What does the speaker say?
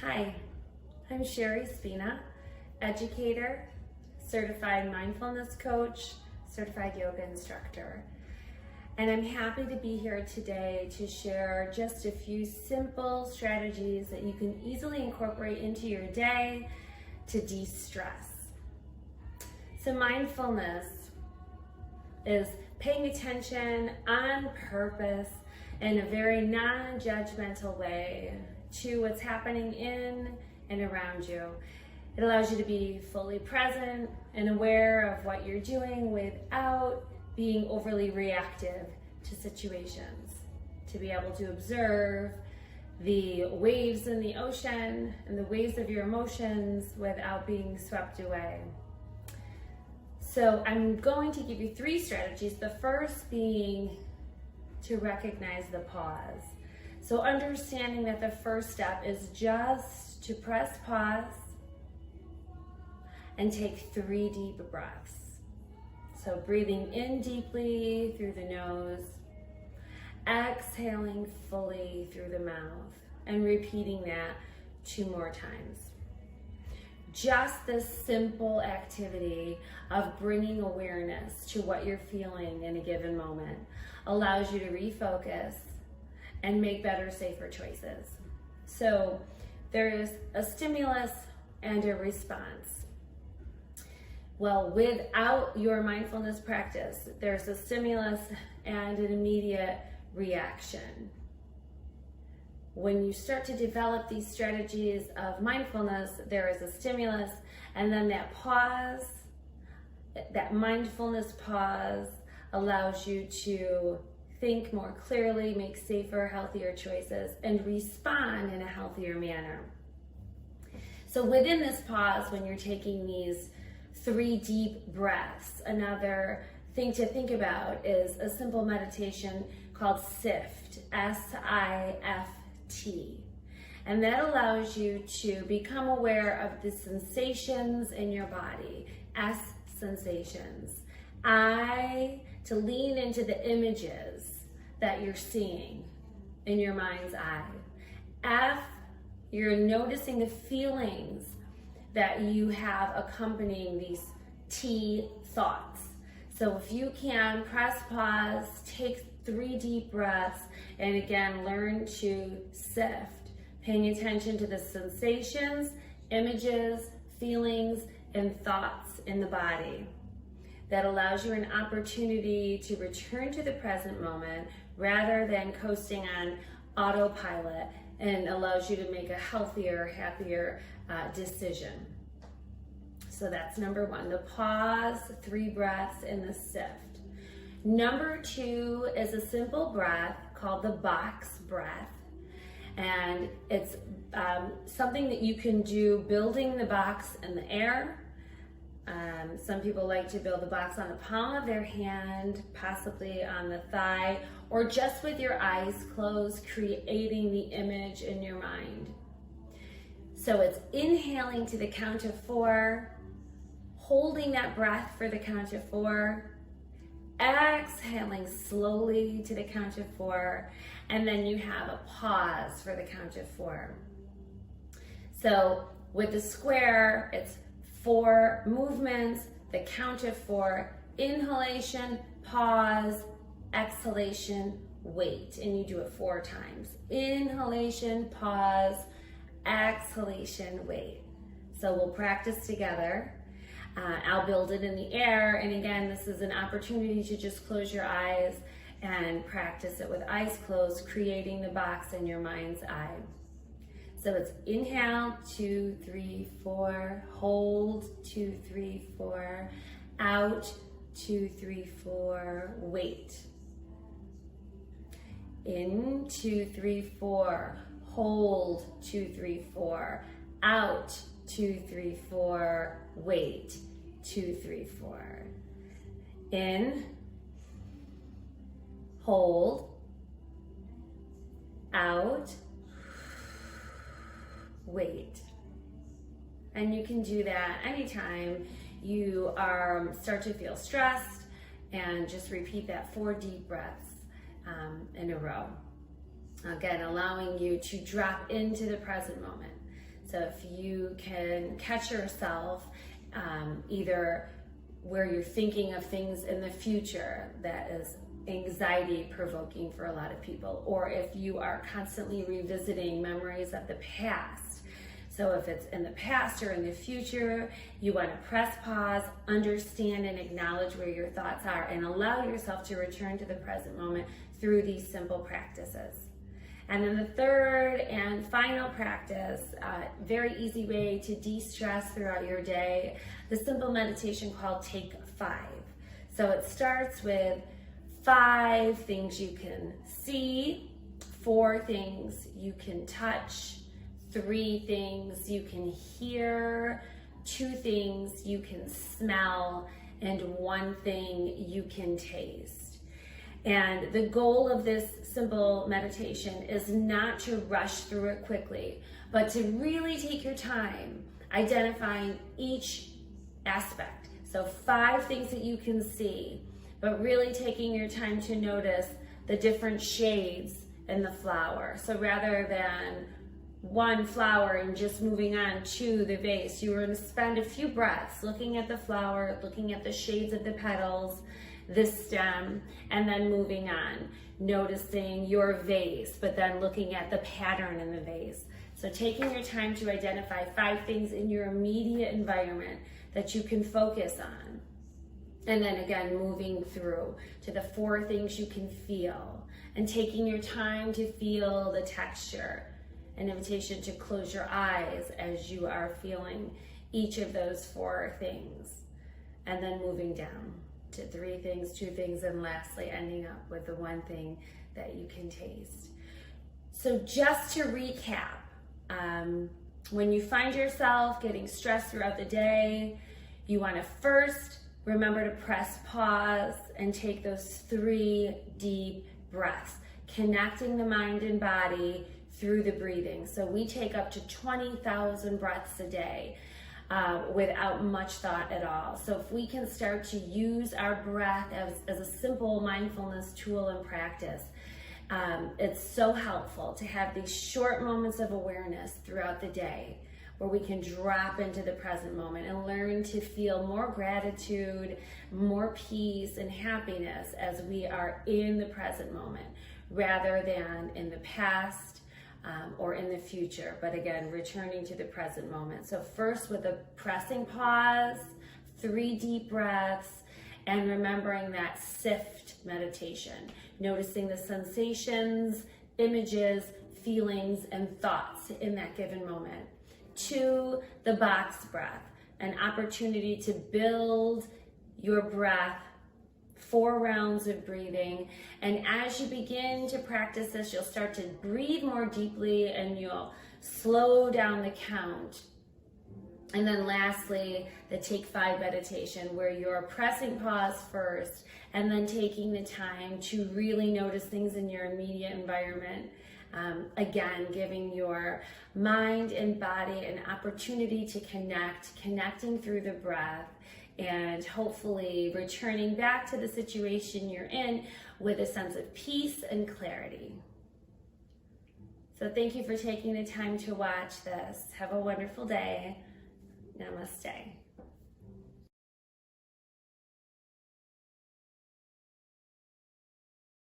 Hi, I'm Sherri Spina, educator, certified mindfulness coach, certified yoga instructor. And I'm happy to be here today to share just a few simple strategies that you can easily incorporate into your day to de-stress. So mindfulness is paying attention on purpose in a very non-judgmental way to what's happening in and around you. It allows you to be fully present and aware of what you're doing without being overly reactive to situations, to be able to observe the waves in the ocean and the waves of your emotions without being swept away. So I'm going to give you 3 strategies, the first being to recognize the pause. So understanding that the first step is just to press pause and take 3 deep breaths. So breathing in deeply through the nose, exhaling fully through the mouth, and repeating that 2 more times. Just this simple activity of bringing awareness to what you're feeling in a given moment allows you to refocus and make better, safer choices. So there is a stimulus and a response. Well, without your mindfulness practice, there's a stimulus and an immediate reaction. When you start to develop these strategies of mindfulness, there is a stimulus, and then that pause, that mindfulness pause, allows you to think more clearly, make safer, healthier choices, and respond in a healthier manner. So within this pause, when you're taking these 3 deep breaths, another thing to think about is a simple meditation called SIFT, S-I-F-T. And that allows you to become aware of the sensations in your body. S, sensations. I, to lean into the images that you're seeing in your mind's eye. F, you're noticing the feelings that you have accompanying these T, thoughts. So if you can, press pause, take 3 deep breaths, and again, learn to sift, paying attention to the sensations, images, feelings, and thoughts in the body. That allows you an opportunity to return to the present moment rather than coasting on autopilot, and allows you to make a healthier, happier decision. So that's number 1, the pause, 3 breaths, and the sift. Number 2 is a simple breath called the box breath. And it's something that you can do building the box in the air. Some people like to build the box on the palm of their hand, possibly on the thigh, or just with your eyes closed, creating the image in your mind. So it's inhaling to the count of 4, holding that breath for the count of 4, exhaling slowly to the count of 4, and then you have a pause for the count of 4. So with the square, it's 4 movements, the count of 4, inhalation, pause, exhalation, wait, and you do it 4 times. Inhalation, pause, exhalation, wait. So we'll practice together. I'll build it in the air, and again, this is an opportunity to just close your eyes and practice it with eyes closed, creating the box in your mind's eye. So it's inhale, 2, 3, 4, hold, 2, 3, 4, out, 2, 3, 4, wait. In, 2, 3, 4, hold, 2, 3, 4, out, 2, 3, 4, wait, 2, 3, 4. In, hold, out, wait. And you can do that anytime you start to feel stressed, and just repeat that 4 deep breaths in a row. Again, allowing you to drop into the present moment. So if you can catch yourself either where you're thinking of things in the future that is anxiety provoking for a lot of people, or if you are constantly revisiting memories of the past. So if it's in the past or in the future, you want to press pause, understand and acknowledge where your thoughts are, and allow yourself to return to the present moment through these simple practices. And then the third and final practice, very easy way to de-stress throughout your day, the simple meditation called Take 5. So it starts with 5 things you can see, 4 things you can touch, 3 things you can hear, 2 things you can smell, and 1 thing you can taste. And the goal of this simple meditation is not to rush through it quickly, but to really take your time identifying each aspect. So 5 things that you can see, but really taking your time to notice the different shades in the flower. So rather than one flower and just moving on to the vase, you were going to spend a few breaths looking at the flower, looking at the shades of the petals, the stem, and then moving on, noticing your vase, but then looking at the pattern in the vase. So taking your time to identify 5 things in your immediate environment that you can focus on. And then again, moving through to the 4 things you can feel, and taking your time to feel the texture. An invitation to close your eyes as you are feeling each of those 4 things. And then moving down to 3 things, 2 things, and lastly ending up with the 1 thing that you can taste. So just to recap, when you find yourself getting stressed throughout the day, you want to first remember to press pause and take those 3 deep breaths, connecting the mind and body through the breathing. So we take up to 20,000 breaths a day without much thought at all. So if we can start to use our breath as a simple mindfulness tool and practice, it's so helpful to have these short moments of awareness throughout the day where we can drop into the present moment and learn to feel more gratitude, more peace and happiness as we are in the present moment rather than in the past or in the future, but again, returning to the present moment. So first with a pressing pause, 3 deep breaths, and remembering that SIFT meditation, noticing the sensations, images, feelings, and thoughts in that given moment. 2, the box breath, an opportunity to build your breath, 4 rounds of breathing. And as you begin to practice this, you'll start to breathe more deeply and you'll slow down the count. And then lastly, the Take 5 meditation, where you're pressing pause first and then taking the time to really notice things in your immediate environment. Again, giving your mind and body an opportunity to connecting through the breath, and hopefully returning back to the situation you're in with a sense of peace and clarity. So thank you for taking the time to watch this. Have a wonderful day. Namaste.